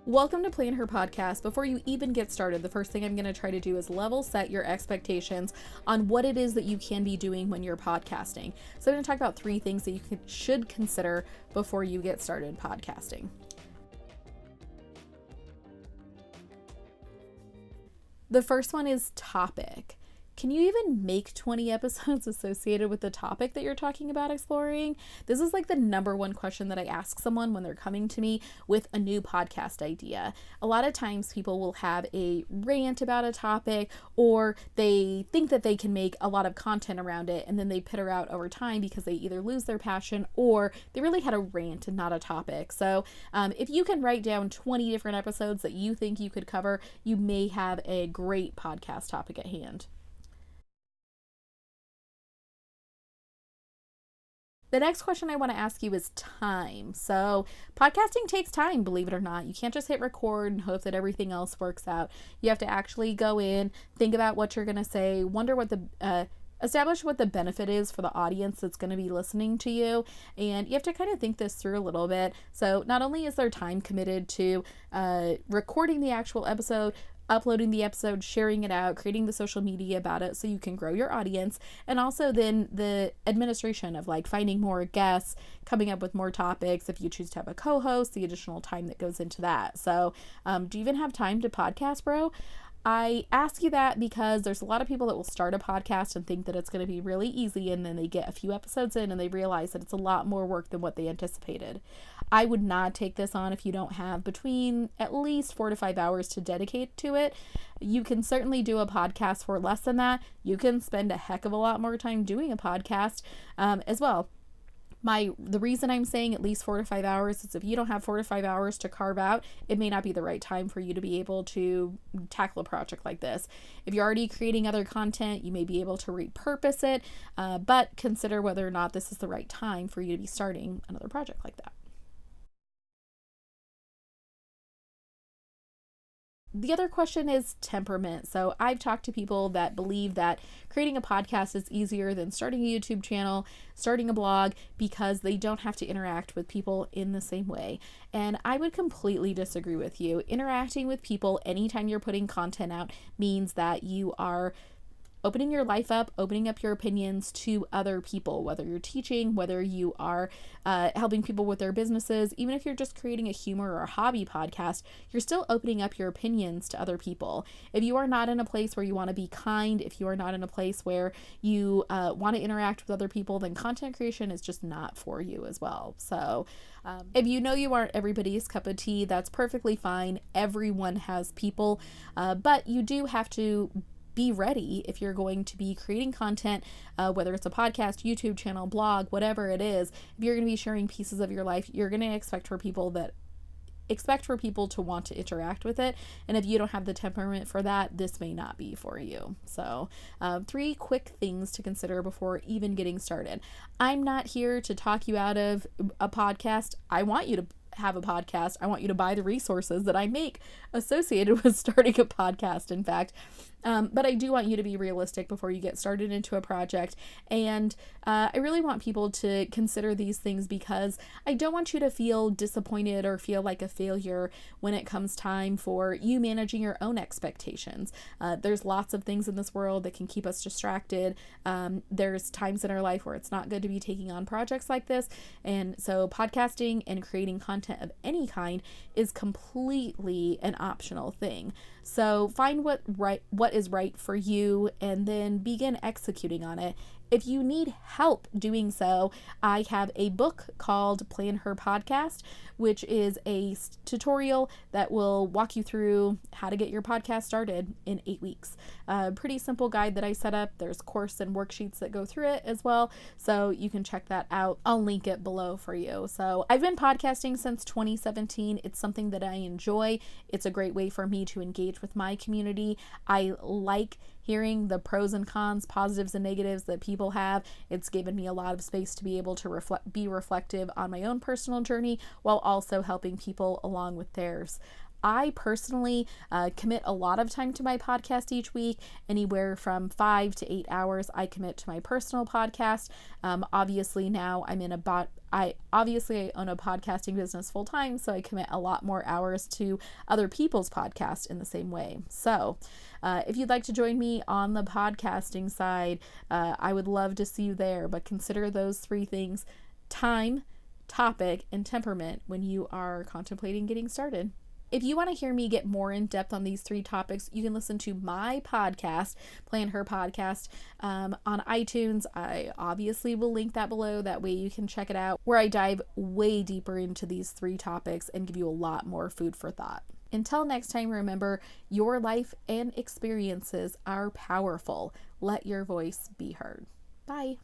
Welcome to Plan Her Podcast. Before you even get started, the first thing I'm going to try to do is level set your expectations on what it is that you can be doing when you're podcasting. So I'm going to talk about 3 things that you should consider before you get started podcasting. The first one is topic. Can you even make 20 episodes associated with the topic that you're talking about exploring? This is like the number one question that I ask someone when they're coming to me with a new podcast idea. A lot of times people will have a rant about a topic, or they think that they can make a lot of content around it, and then they peter out over time because they either lose their passion or they really had a rant and not a topic. So if you can write down 20 different episodes that you think you could cover, you may have a great podcast topic at hand. The next question I want to ask you is time. So podcasting takes time, believe it or not. You can't just hit record and hope that everything else works out. You have to actually go in, think about what you're going to say, wonder what establish what the benefit is for the audience that's going to be listening to you. And you have to kind of think this through a little bit. So not only is there time committed to recording the actual episode, uploading the episode, sharing it out, creating the social media about it so you can grow your audience, and also then the administration of like finding more guests, coming up with more topics. If you choose to have a co-host, the additional time that goes into that. So do you even have time to podcast, bro? I ask you that because there's a lot of people that will start a podcast and think that it's going to be really easy, and then they get a few episodes in and they realize that it's a lot more work than what they anticipated. I would not take this on if you don't have between at least 4 to 5 hours to dedicate to it. You can certainly do a podcast for less than that. You can spend a heck of a lot more time doing a podcast as well. The reason I'm saying at least 4 to 5 hours is if you don't have 4 to 5 hours to carve out, it may not be the right time for you to be able to tackle a project like this. If you're already creating other content, you may be able to repurpose it, but consider whether or not this is the right time for you to be starting another project like that. The other question is temperament. So I've talked to people that believe that creating a podcast is easier than starting a YouTube channel, starting a blog, because they don't have to interact with people in the same way. And I would completely disagree with you. Interacting with people anytime you're putting content out means that you are opening your life up, opening up your opinions to other people, whether you're teaching, whether you are helping people with their businesses, even if you're just creating a humor or a hobby podcast, you're still opening up your opinions to other people. If you are not in a place where you want to be kind, if you are not in a place where you want to interact with other people, then content creation is just not for you as well. So if you know you aren't everybody's cup of tea, that's perfectly fine. Everyone has people, but you do have to be ready if you're going to be creating content, whether it's a podcast, YouTube channel, blog, whatever it is. If you're going to be sharing pieces of your life, you're going to expect for people to want to interact with it. And if you don't have the temperament for that, this may not be for you. So 3 quick things to consider before even getting started. I'm not here to talk you out of a podcast. I want you to have a podcast. I want you to buy the resources that I make associated with starting a podcast, in fact. But I do want you to be realistic before you get started into a project. And I really want people to consider these things because I don't want you to feel disappointed or feel like a failure when it comes time for you managing your own expectations. There's lots of things in this world that can keep us distracted. There's times in our life where it's not good to be taking on projects like this. And so podcasting and creating content of any kind is completely an optional thing. So find what is right for you and then begin executing on it. If you need help doing so, I have a book called Plan Her Podcast, which is a tutorial that will walk you through how to get your podcast started in 8 weeks. A pretty simple guide that I set up. There's course and worksheets that go through it as well, so you can check that out. I'll link it below for you. So I've been podcasting since 2017. It's something that I enjoy. It's a great way for me to engage with my community. I like hearing the pros and cons, positives and negatives that people have. It's given me a lot of space to be able to be reflective on my own personal journey while also helping people along with theirs. I personally commit a lot of time to my podcast each week, anywhere from 5 to 8 hours I commit to my personal podcast. Obviously now I own a podcasting business full time, so I commit a lot more hours to other people's podcasts in the same way. So if you'd like to join me on the podcasting side, I would love to see you there, but consider those 3 things: time, topic, and temperament when you are contemplating getting started. If you want to hear me get more in depth on these 3 topics, you can listen to my podcast, Plan Her Podcast, on iTunes. I obviously will link that below. That way you can check it out, where I dive way deeper into these 3 topics and give you a lot more food for thought. Until next time, remember, your life and experiences are powerful. Let your voice be heard. Bye.